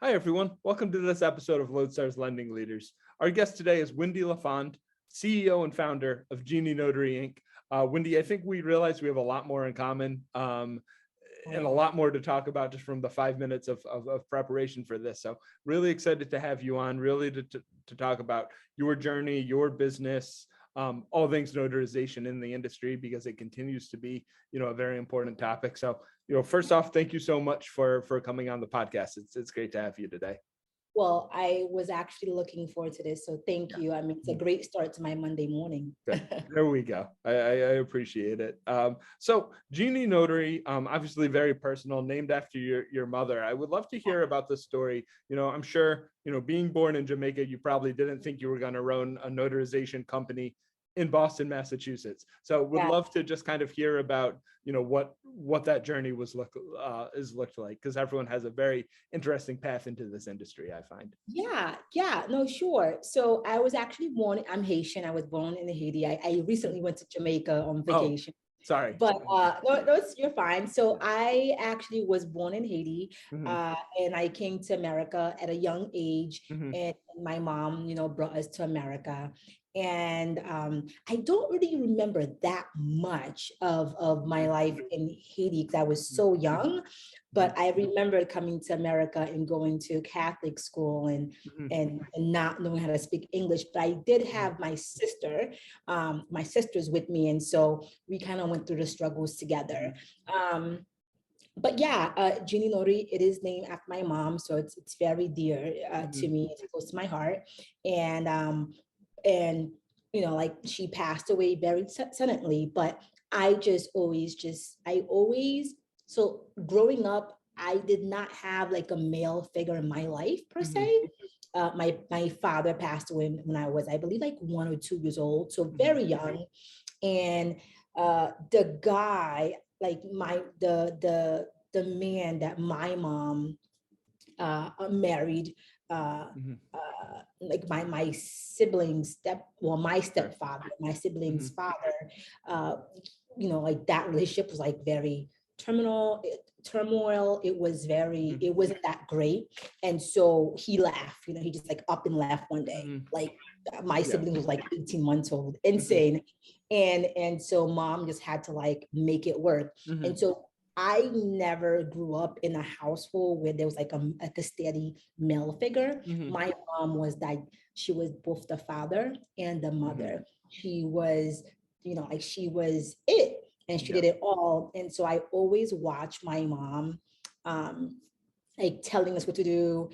Hi, everyone. Welcome to this episode of Lodestore's Lending Leaders. Our guest today is Windy Lafond, CEO and founder of Genie Notary Inc. Windy, I think we realize we have a lot more in common and a lot more to talk about just from the 5 minutes of preparation for this. So really excited to have you on, really to talk about your journey, your business, all things notarization in the industry, because it continues to be, a very important topic. So, first off, thank you so much for coming on the podcast. It's great to have you today. Well, I was actually looking forward to this, so thank you. I mean, it's a great start to my Monday morning. There we go. I appreciate it. So Genie Notary, obviously very personal, named after your mother. I would love to hear about this story. I'm sure, being born in Jamaica, you probably didn't think you were going to run a notarization company in Boston, Massachusetts. So would love to just kind of hear about, what that journey was looked like, because everyone has a very interesting path into this industry, I find. No, sure. So I was actually born, I'm Haitian. I was born in Haiti. I recently went to Jamaica on vacation. Sorry. But you're fine. So I actually was born in Haiti, and I came to America at a young age, and my mom, brought us to America. And I don't really remember that much of my life in Haiti because I was so young, but I remember coming to America and going to Catholic school and not knowing how to speak English. But I did have my sisters with me, and so we kind of went through the struggles together. But Genie Notary, it is named after my mom, so it's very dear to me. It's close to my heart, and like she passed away very suddenly. But so growing up, I did not have like a male figure in my life per se. My father passed away when I was, I believe, like 1 or 2 years old, so very young. And the guy, like the man that my mom married, like my siblings, my stepfather, my siblings' father, like that relationship was like very turmoil. It was it wasn't that great. And so he left, he just like up and left one day. Like my sibling was like 18 months old, insane. And so mom just had to like make it work. And so I never grew up in a household where there was like a steady male figure. My mom was like, she was both the father and the mother. She was, like she was it, and she did it all. And so I always watched my mom, like telling us what to do,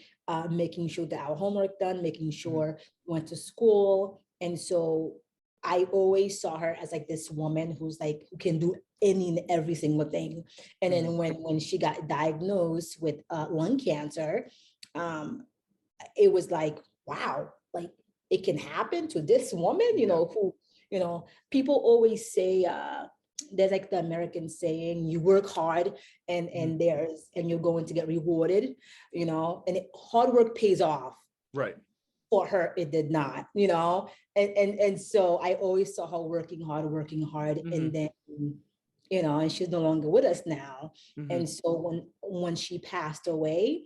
making sure that our homework done, making sure we went to school. And so I always saw her as like this woman who's like, who can do any and every single thing. And then when she got diagnosed with lung cancer, it was like, wow, like it can happen to this woman, who, people always say, there's like the American saying, you work hard and you're going to get rewarded, and hard work pays off. Right. For her, it did not, and so I always saw her working hard, and then, and she's no longer with us now. And so when she passed away,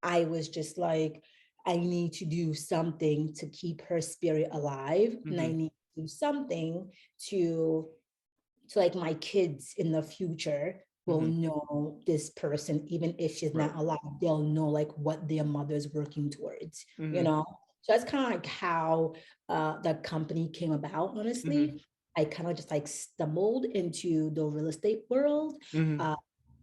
I was just like, I need to do something to keep her spirit alive, and I need to do something to like my kids in the future will know this person, even if she's not alive, they'll know like what their mother's working towards, So that's kind of like how the company came about, honestly. I kind of just like stumbled into the real estate world.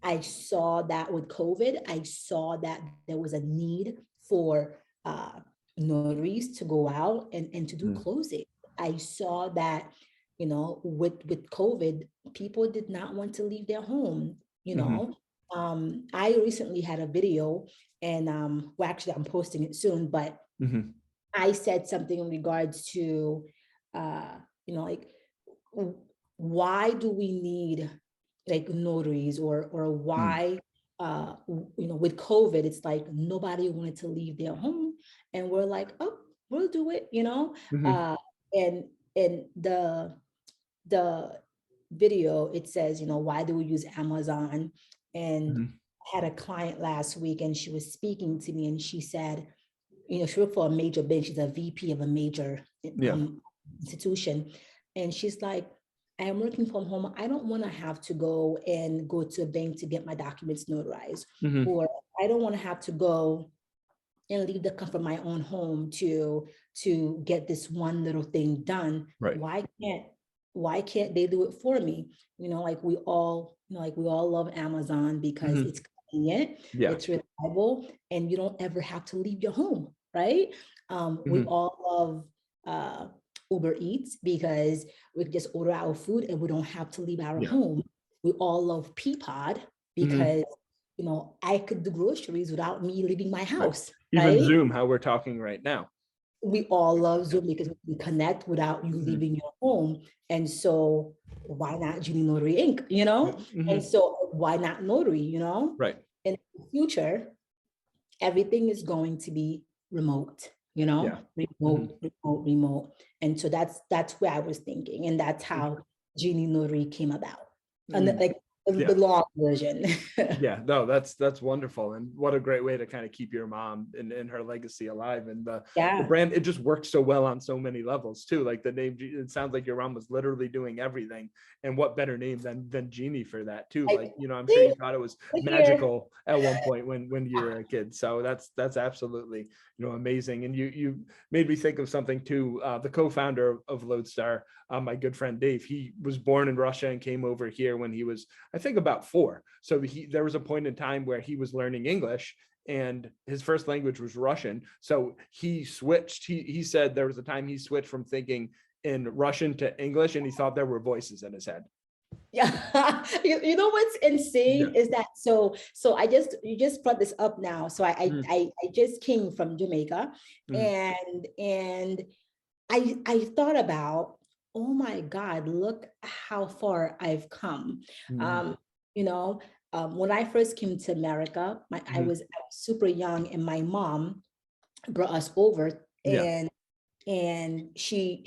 I saw that with COVID, I saw that there was a need for notaries to go out and to do closing. I saw that, with COVID, people did not want to leave their home, I recently had a video, and well, actually I'm posting it soon, but I said something in regards to, like, why do we need like notaries, or why, with COVID, it's like nobody wanted to leave their home, and we're like, oh, we'll do it, and the video, it says, why do we use Amazon? And had a client last week and she was speaking to me and she said, she worked for a major bank. She's a VP of a major institution. And she's like, I am working from home. I don't want to have to go to a bank to get my documents notarized, or I don't want to have to go and leave the comfort of my own home to get this one little thing done. Right. Why can't they do it for me? Like we all love Amazon because it's convenient, it's reliable, and you don't ever have to leave your home, right? We all love Uber Eats because we can just order our food and we don't have to leave our home. We all love Peapod because I could do groceries without me leaving my house. Even right? Zoom, how we're talking right now. We all love Zoom because we can connect without you leaving your home. And so why not Genie Notary Inc., And so why not Notary, Right. In the future, everything is going to be remote, remote. And so that's where I was thinking. And that's how Genie Notary came about. And the long version. No, that's wonderful. And what a great way to kind of keep your mom and her legacy alive. And the brand, it just works so well on so many levels too. Like the name, it sounds like your mom was literally doing everything. And what better name than Genie for that too? Like, I'm sure you thought it was magical at one point when you were a kid. So that's absolutely, amazing. And you made me think of something too. The co-founder of Lodestar, my good friend Dave, he was born in Russia and came over here when he was, I think, about 4. So there was a point in time where he was learning English and his first language was Russian. So he switched. He said there was a time he switched from thinking in Russian to English and he thought there were voices in his head. Yeah. You know what's insane is that you just brought this up now. So I just came from Jamaica and I thought about, oh my God, look how far I've come. When I first came to America, I was super young and my mom brought us over and she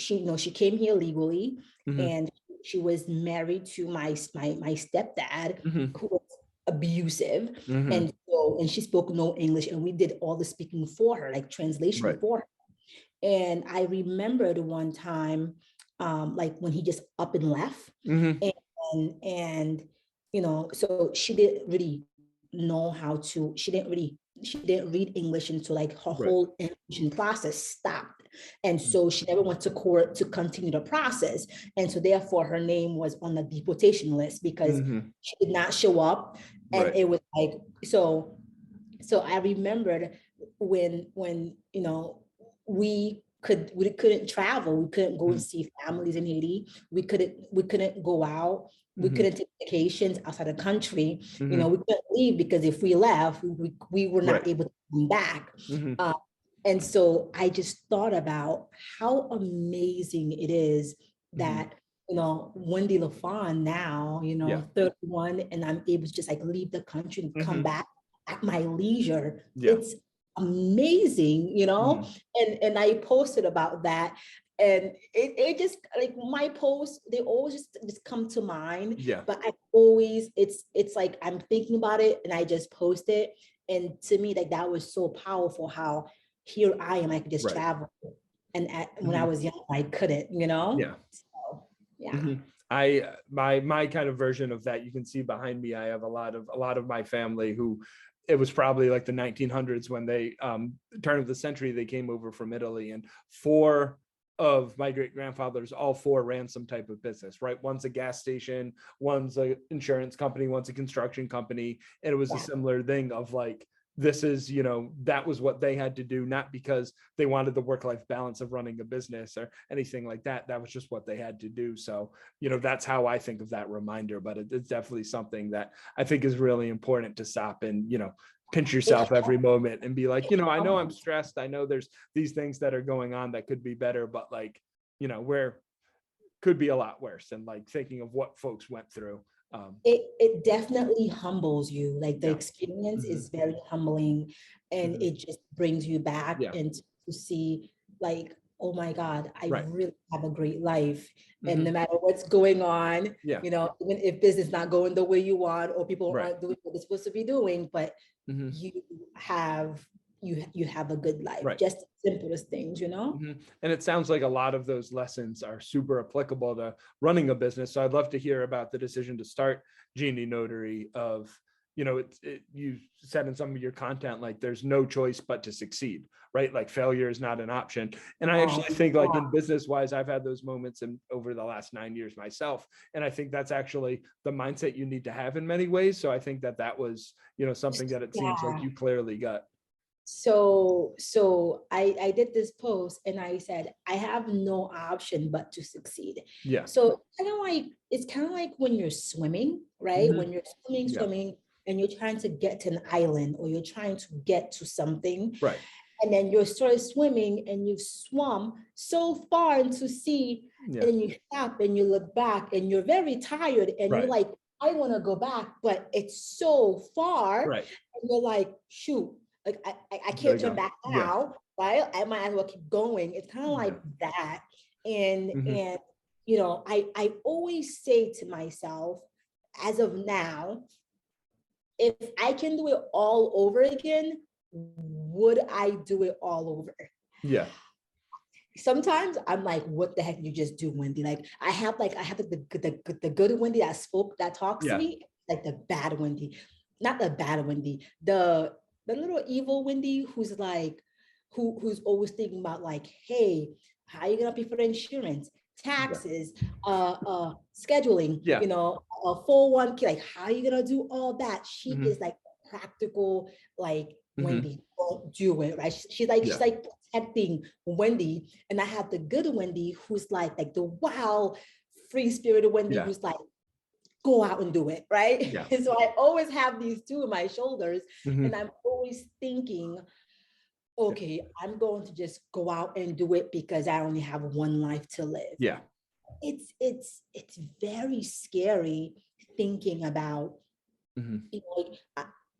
came here legally and she was married to my stepdad who was abusive. And she spoke no English and we did all the speaking for her, like translation for her. And I remembered one time, like when he just up and left and so she didn't really know how to, she didn't read English until like her whole English process stopped. And so she never went to court to continue the process. And so therefore her name was on the deportation list because she did not show up. And it was like, so I remembered when we couldn't travel, we couldn't go and see families in Haiti, we couldn't go out, we couldn't take vacations outside the country, we couldn't leave because if we left, we were not able to come back. And so I just thought about how amazing it is that Windy Lafond now, 31, and I'm able to just like leave the country and come back at my leisure. It's amazing, and I posted about that. And it just like my posts, they always just come to mind. But I always, it's like I'm thinking about it and I just post it. And to me, like that was so powerful how here I am, I could just travel. And when I was young, I couldn't, So, my kind of version of that, you can see behind me, I have a lot of my family who, it was probably like the 1900s when they turn of the century, they came over from Italy, and 4 of my great grandfathers, all 4 ran some type of business, right? One's a gas station, one's an insurance company, one's a construction company. And it was a similar thing of like, this is, that was what they had to do, not because they wanted the work-life balance of running a business or anything like that. That was just what they had to do. So, that's how I think of that reminder, but it's definitely something that I think is really important to stop and, pinch yourself every moment and be like, I know I'm stressed. I know there's these things that are going on that could be better, but like, where could be a lot worse, and like thinking of what folks went through. It definitely humbles you. Like the experience is very humbling, and it just brings you back and to see like, oh my God, I Right. really have a great life. And Mhm. no matter what's going on, Yeah. even if business is not going the way you want, or people Right. aren't doing what they're supposed to be doing, but Mhm. you have you have a good life. Right. Just the simplest things, Mhm. And it sounds like a lot of those lessons are super applicable to running a business. So I'd love to hear about the decision to start Genie Notary. You said in some of your content, like there's no choice but to succeed, right? Like failure is not an option. And I Oh, actually think like in business wise, I've had those moments over the last 9 years myself. And I think that's actually the mindset you need to have in many ways. So I think that was, something that it seems like yeah. you clearly got. So I did this post and I said, I have no option but to succeed. Yeah. So it's kind of like when you're swimming, right? Mhm. When you're Yeah. swimming, and you're trying to get to an island, or you're trying to get to something, Right. and then you're started swimming and you've swum so far into sea, Yeah. and then you stop and you look back and you're very tired and you're Right. like, I want to go back, but it's so far. Right. And you're like, shoot, like I Gotta can't turn go. back Yeah. now, right? I might as well keep going. It's kind of like Yeah. that. And Mhm. and I always say to myself, as of now, if I can do it all over again, would I do it all over? Yeah. Sometimes I'm like, what the heck you just do, Wendy? Like I have the good Wendy that talks to Yeah. me, like the bad Wendy, not the bad Wendy, the little evil Wendy who's like, who's always thinking about like, hey, how are you gonna pay for the insurance, Yeah. taxes, scheduling, Yeah. a 401k, like how are you gonna do all that? She Mhm. is like practical, like Mhm. Wendy, don't do it, right? She's Yeah. like protecting Wendy, and I have the good Wendy who's like the wild, free spirited Wendy Yeah. who's like, go out and do it, right? Yeah. And so I always have these two on my shoulders, and Mhm. I'm always thinking, Yeah. okay, I'm going to just go out and do it because I only have one life to live. Yeah. It's very scary thinking about, Mhm. like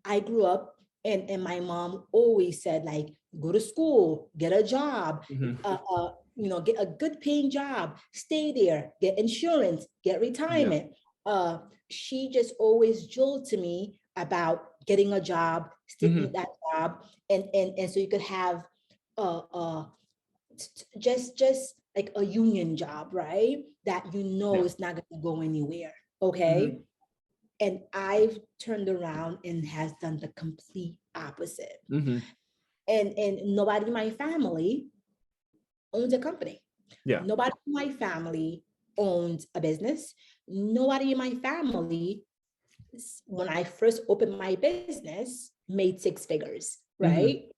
I grew up, and my mom always said, like, go to school, get a job, Mhm. get a good paying job, stay there, get insurance, get Yeah. retirement. She just always drilled to me about getting a job, sticking with Mhm. that job, and so you could have just like a union job, right? That Yeah. it's not going to go anywhere. Okay. Mhm. And I've turned around and has done the complete opposite. Mhm. And nobody in my family owns a company. Yeah. Nobody in my family owns a business. Nobody in my family, when I first opened my business, made six figures, Mhm. right?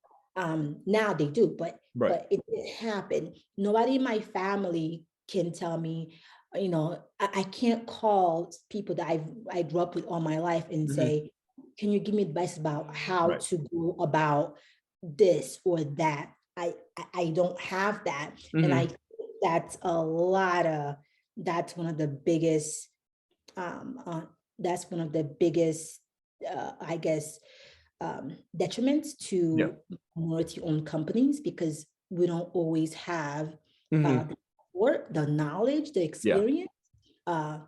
Now they do, Right. but it didn't happen. Nobody in my family can tell me, I can't call people that I grew up with all my life and Mhm. say, can you give me advice about how Right. to go about this or that? I don't have that. And I Mhm. think that's a lot of, that's one of the biggest, um, uh, that's one of the biggest, I guess, detriments Yeah. to minority-owned companies, because we don't always have Mhm. the support, the knowledge, the Yeah. experience. Uh,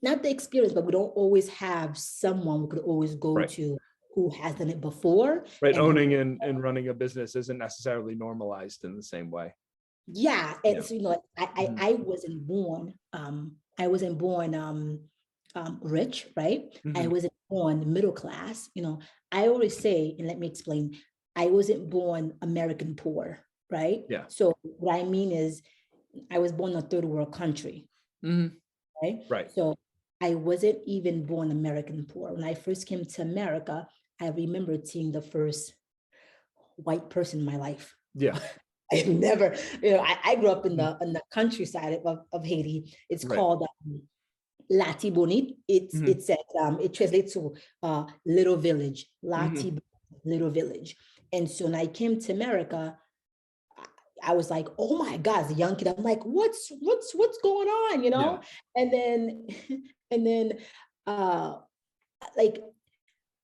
Not the experience, but we don't always have someone we could always go Right. to who has done it before Right. and who, Owning and running a business isn't necessarily normalized in the same way. yeah. Yeah. And so, Mhm. I wasn't born rich, right? I Mhm. wasn't born middle class. I always say, and let me explain, I wasn't born American poor, right? Yeah. So what I mean is, I was born in a third world country, Mhm. right? Right. So I wasn't even born American poor. When I first came to America, I remember seeing the first white person in my life. Yeah. I never, I grew up in Mhm. the countryside of Haiti. It's Right. called Lati Bonit. Mhm. It translates to little village, Mhm. Lati little village. And so when I came to America, I was like, oh my God, as a young kid, I'm like, what's going on, Yeah. And then and then uh like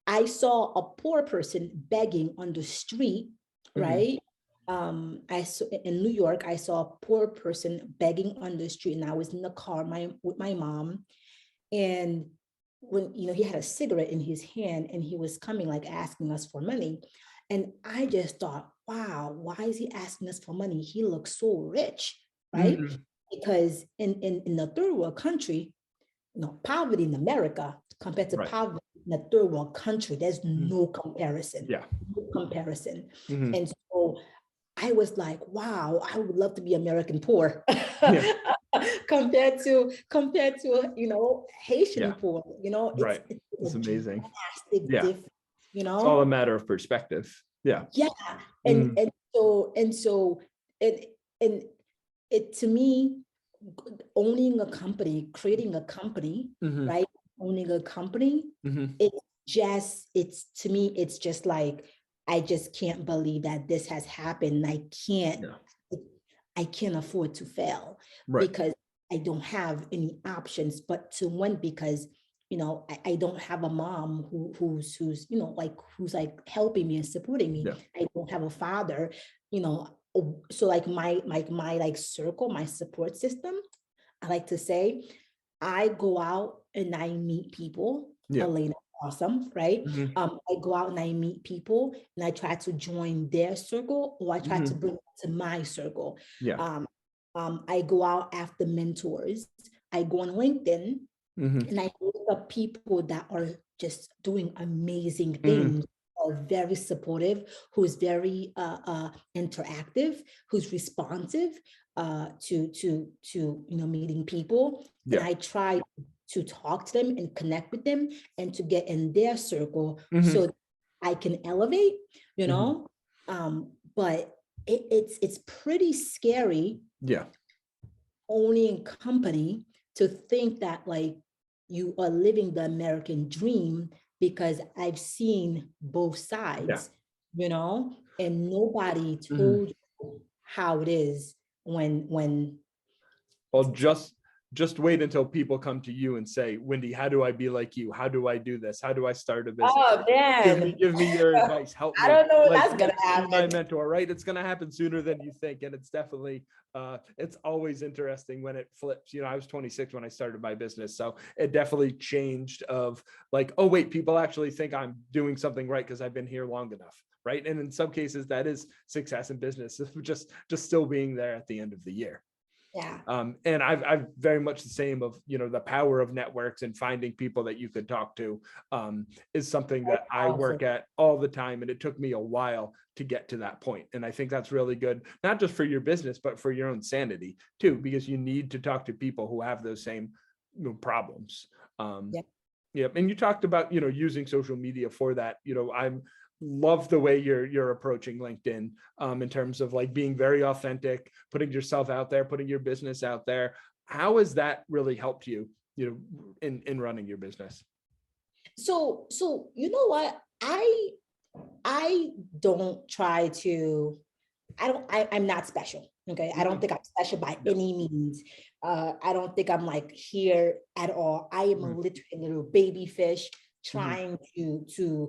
I saw a poor person begging on the street, Mhm. right? I saw in New York, I saw a poor person begging on the street, and I was in the car with my mom, and when he had a cigarette in his hand, and he was coming like asking us for money, and I just thought, wow, why is he asking us for money? He looks so rich, right? Mhm. Because in the third world country, poverty in America compared to Right. poverty in a third world country, there's Mhm. no comparison. Yeah. No comparison. Mhm. And so I was like, wow, I would love to be American poor Yeah. compared to Haitian Yeah. poor. Right. It's It's a amazing. drastic Yeah. difference. It's all a matter of perspective. Yeah. Yeah, and Mhm. and so it and it to me, owning a company, creating a company, Mhm. right? Owning a company, Mhm. it's to me, it's just like, I just can't believe that this has happened. Yeah. I can't afford to fail Right. because I don't have any options but to win, because I don't have a mom who's like helping me and supporting me. Yeah. I don't have a father, you know. So like my like circle, my support system, I like to say, I go out and I meet people. Yeah. Elena, awesome, right? Mhm. I go out and I meet people, and I try to join their circle, or I try to Mhm. bring them to my circle. Yeah. Um, I go out after mentors. I go on LinkedIn, Mhm. and I look up people that are just doing amazing Mhm. things, are very supportive, who's very interactive, who's responsive to meeting people, and Yeah. I try to talk to them and connect with them and to get in their circle Mhm. so I can elevate, you Mhm. know. But it's pretty scary Yeah. owning company, to think that like you are living the American dream, because I've seen both Yeah. sides, and nobody Mhm. told you how it is when Well, just wait until people come to you and say, Windy, how do I be like you? How do I do this? How do I start a business? oh man, Give me your advice. Help I me. don't know when Like, that's gonna be my happen. mentor, right? It's gonna happen sooner than you think. And it's definitely it's always interesting when it flips. I was 26 when I started my business. So it definitely changed of like, oh wait, people actually think I'm doing something right because I've been here long enough. Right. And in some cases that is success in business, just still being there at the end of the year. Yeah, And I've very much the same of, the power of networks and finding people that you could talk to is something that I powerful. work at all the time. And it took me a while to get to that point. And I think that's really good, not just for your business, but for your own sanity too, because you need to talk to people who have those same problems. Um, Yeah. yeah. And you talked about, using social media for that. I'm love the way you're approaching LinkedIn in terms of like being very authentic, putting yourself out there, putting your business out there. How has that really helped you, in running your business? So you know what? I don't try to, I'm not special. Okay. I don't Mhm. think I'm special by Yeah. any means. I don't think I'm like here at all. I am a Mhm. literally a little baby fish Mhm. trying to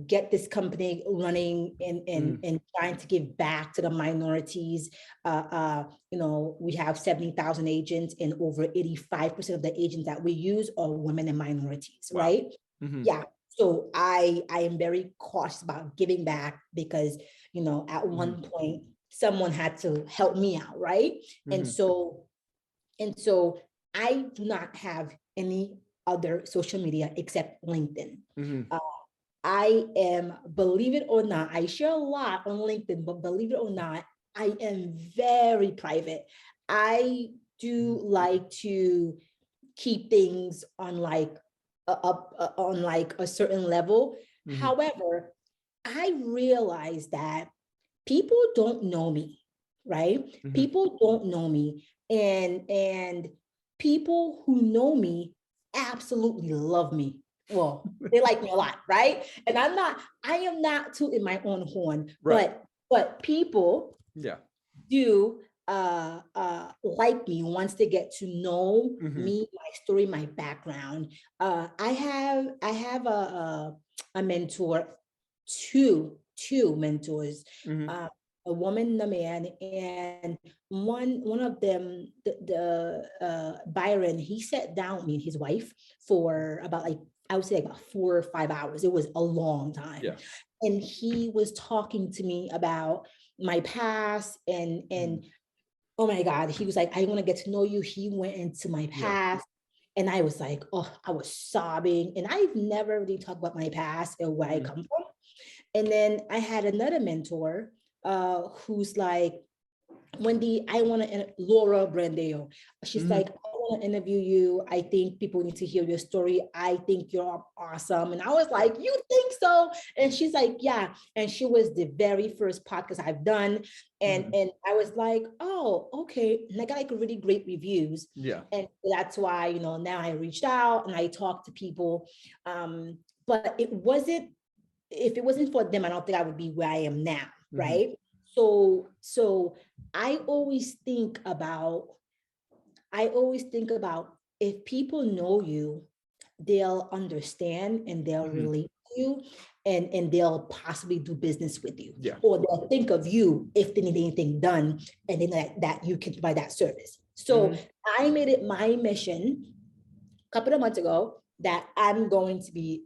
get this company running, and Mhm. trying to give back to the minorities. We have 70,000 agents, and over 85% of the agents that we use are women and minorities, Wow. right? Mhm. Yeah. So I am very cautious about giving back, because at Mhm. one point someone had to help me out, right? And Mhm. so and so I do not have any other social media except LinkedIn. Mhm. Uh, I am, believe it or not, I share a lot on LinkedIn, but believe it or not, I am very private. I do Mhm. like to keep things on like on like a certain level. Mhm. However, I realize that people don't know me, right? Mhm. People don't know me, and people who know me absolutely love me. Well, they like me a lot, right? And I am not tooting my own horn, Right. but people Yeah. do like me once they get to know Mhm. me, my story, my background. I have a mentor, two mentors. Mhm. a woman and a man, and one of them, Byron, he sat down with me and his wife for about like, I would say about 4 or 5 hours. It was a long time. Yeah. And he was talking to me about my past and oh my God, he was like, I want to get to know you. He went into my Yeah. past. And I was like, oh, I was sobbing. And I've never really talked about my past and where I come from. And then I had another mentor who's like, Wendy, I want to, Laura Brandeo. She's like, I want to interview you. I think people need to hear your story. I think you're awesome. And I was like, you think so? And she's like, yeah. And she was the very first podcast I've done. And I was like, oh, okay. And I got like really great reviews. Yeah. And that's why, now I reached out and I talked to people. But if it wasn't for them, I don't think I would be where I am now. Right. So I always think about if people know you, they'll understand and they'll relate to you and they'll possibly do business with you. Yeah. Or they'll think of you if they need anything done and then that you can provide that service. So I made it my mission a couple of months ago that I'm going to be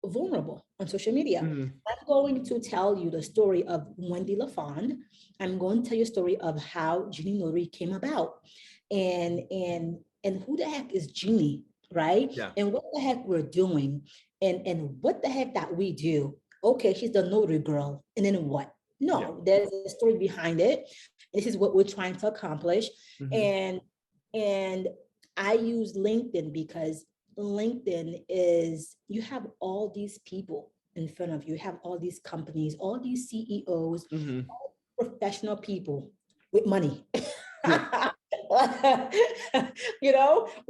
vulnerable on social media. I'm going to tell you the story of Windy Lafond. I'm going to tell you a story of how Genie Notary came about and who the heck is Genie, right? Yeah. And what the heck we're doing and what the heck that we do. Okay, she's the notary girl. And then what? No, there's a story behind it. This is what we're trying to accomplish. And I use LinkedIn because LinkedIn is, you have all these people in front of you, have all these companies, all these CEOs, professional people with money,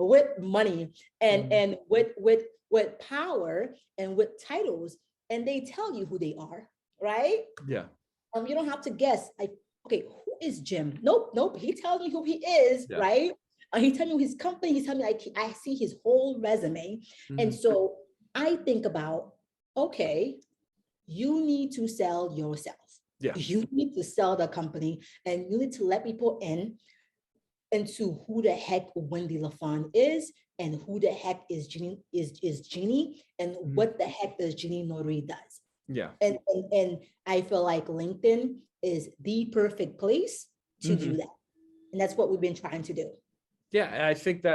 with money and with power and with titles, and they tell you who they are, right? Yeah. You don't have to guess. Like, okay, who is Jim? Nope. He tells me who he is, right? He tells me his company. He's telling me I see his whole resume. And so I think about, okay, you need to sell yourself. Yeah. You need to sell the company and you need to let people into who the heck Windy Lafond is and who the heck is Genie and what the heck does Genie Notary does. Yeah. And I feel like LinkedIn is the perfect place to do that. And that's what we've been trying to do. Yeah, I think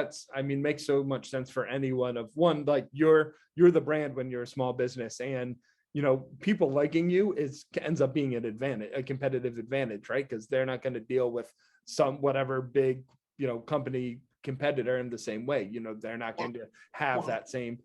makes so much sense for anyone. Of one, like you're the brand when you're a small business, and people liking you ends up being an advantage, a competitive advantage, right? Because they're not going to deal with some whatever big company competitor in the same way. They're not going to have that same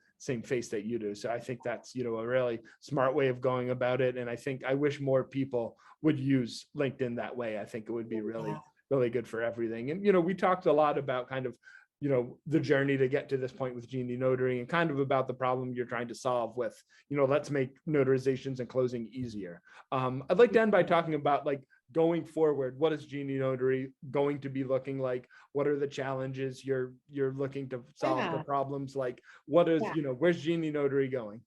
face that you do. So I think that's a really smart way of going about it. And I wish more people would use LinkedIn that way. I think it would be really good for everything. And we talked a lot about kind of the journey to get to this point with Genie Notary and kind of about the problem you're trying to solve with let's make notarizations and closing easier. I'd like to end by talking about like going forward, what is Genie Notary going to be looking like? What are the challenges you're looking to solve? The problems, like what is where's Genie Notary going?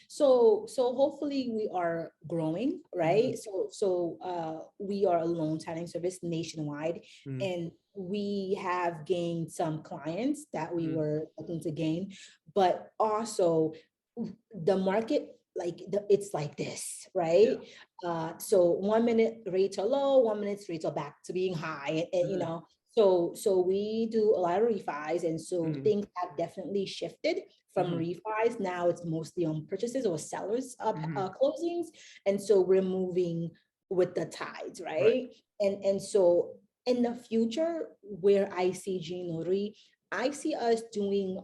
So hopefully we are growing, right? So we are a loan signing service nationwide, and we have gained some clients that we were looking to gain, but also the market, it's like this, right? So 1 minute rates are low, 1 minute rates are back to being high, and so we do a lot of refis, and so things have definitely shifted from refis. Now it's mostly on purchases or sellers closings, and so we're moving with the tides, right? And so in the future, where I see Genie Notary, I see us doing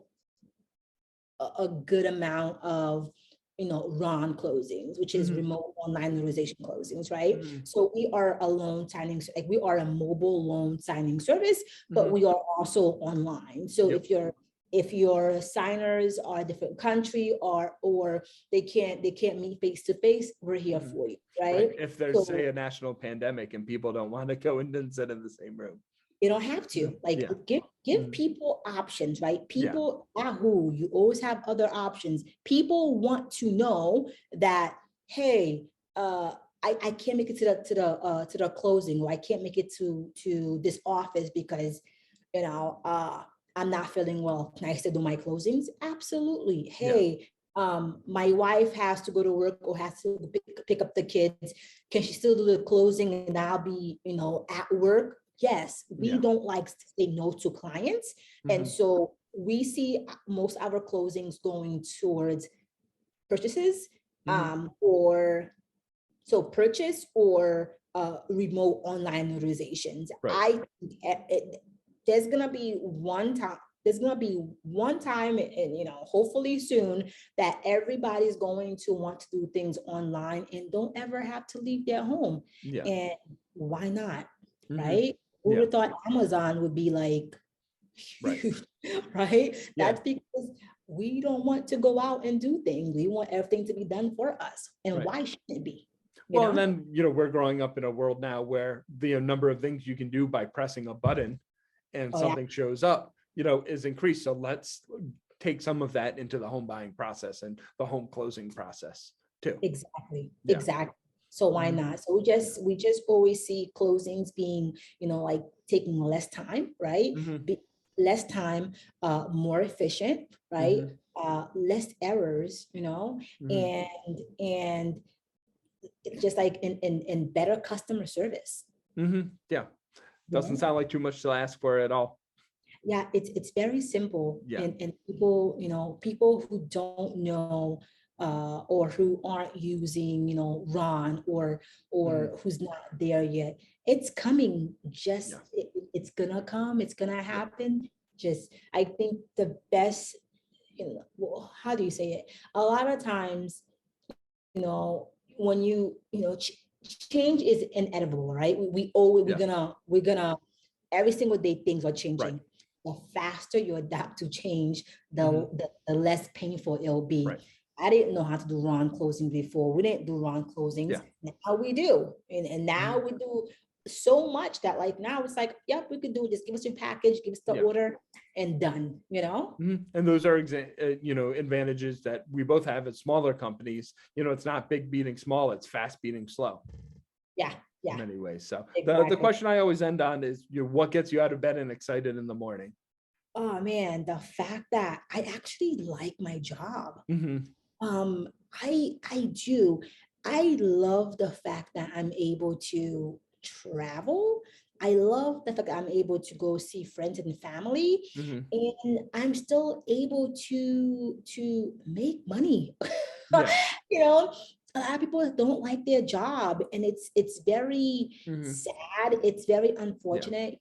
a good amount of RON closings, which is remote online notarization closings, right? So we are a loan signing, we are a mobile loan signing service, but we are also online. So if your signers are a different country or they can't meet face to face, we're here for you, right? If there's say a national pandemic and people don't want to go and sit in the same room. You don't have to give people options, right? People, Yahoo, you always have other options. People want to know that, hey, I can't make it to the closing, or I can't make it to this office because, I'm not feeling well. Can I still do my closings? Absolutely. Yeah. Hey, my wife has to go to work or has to pick up the kids. Can she still do the closing and I'll be, at work? Yes, we Yeah. don't like to say no to clients. And so we see most of our closings going towards purchases, or so purchase or remote online notarizations. Right. I think there's gonna be one time. There's gonna be one time, and hopefully soon, that everybody's going to want to do things online and don't ever have to leave their home. Yeah. And why not, Mhm. right? Who would Yeah. have thought Amazon would be like Right. huge, right? Yeah. That's because we don't want to go out and do things. We want everything to be done for us. And Right. why shouldn't it be? Well, and then, we're growing up in a world now where the number of things you can do by pressing a button and Oh, yeah. something shows up, is increased. So let's take some of that into the home buying process and the home closing process too. Exactly. Yeah. Exactly. So why not? So we just always see closings being, like taking less time, right? Less time, more efficient, right? Less errors, and just like in better customer service. Yeah. Doesn't Yeah. sound like too much to ask for at all. Yeah, it's very simple. Yeah. And people, people who don't know, or who aren't using, Ron, or who's not there yet, it's coming. Just it's gonna come, it's gonna happen. Just, I think the best, well, how do you say it? A lot of times, when change is inevitable, right? We always, we're gonna every single day things are changing. The faster you adapt to change, the less painful it'll be. Right. I didn't know how to do Ron closing before. We didn't do Ron closings. Now we do. And now we do so much that, like, now it's like, yep, we could do it. Just give us your package, give us the order, and done, And those are advantages that we both have at smaller companies. It's not big beating small, it's fast beating slow. Yeah. In many ways. So Exactly. the question I always end on is, what gets you out of bed and excited in the morning? Oh man, the fact that I actually like my job. I do. I love the fact that I'm able to travel. I love the fact that I'm able to go see friends and family, and I'm still able to make money. A lot of people don't like their job, and it's very sad. It's very unfortunate.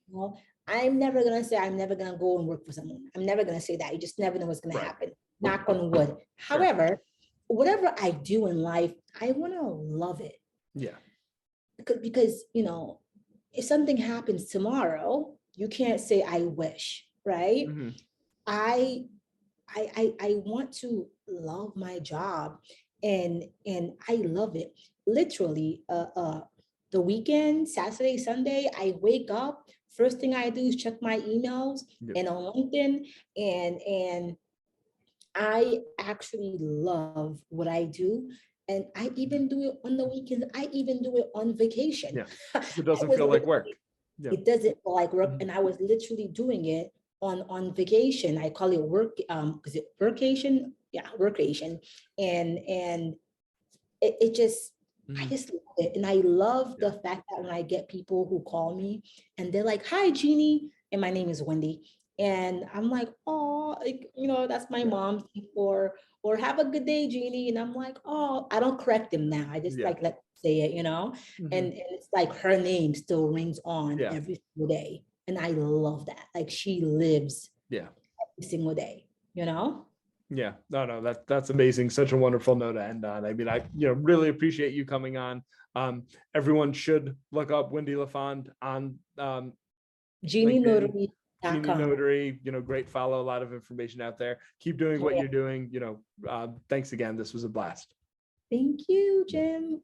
I'm never gonna say I'm never gonna go and work for someone. I'm never gonna say that. You just never know what's gonna happen. Knock on wood. However, whatever I do in life, I want to love it. Yeah. Because if something happens tomorrow, you can't say I wish, right? I want to love my job, and I love it. Literally, the weekend, Saturday, Sunday, I wake up. First thing I do is check my emails and on LinkedIn, and I actually love what I do. And I even do it on the weekends. I even do it on vacation. It doesn't feel like work. It doesn't feel like work. And I was literally doing it on vacation. I call it work, is it workation? Yeah, workation. And it just, I just love it. And I love the fact that when I get people who call me and they're like, "Hi, Genie," and my name is Wendy. And I'm like, "Oh, like, that's my mom," or "Have a good day, Genie." And I'm like, "Oh," I don't correct them now. I just like, let say it, and it's like her name still rings on every single day. And I love that. Like, she lives every single day, Yeah, no, that's amazing. Such a wonderful note to end on. I mean, I really appreciate you coming on. Everyone should look up Windy Lafond on Genie LinkedIn. Notary.com. Genie Notary, great follow, a lot of information out there. Keep doing what you're doing. Thanks again. This was a blast. Thank you, Jim.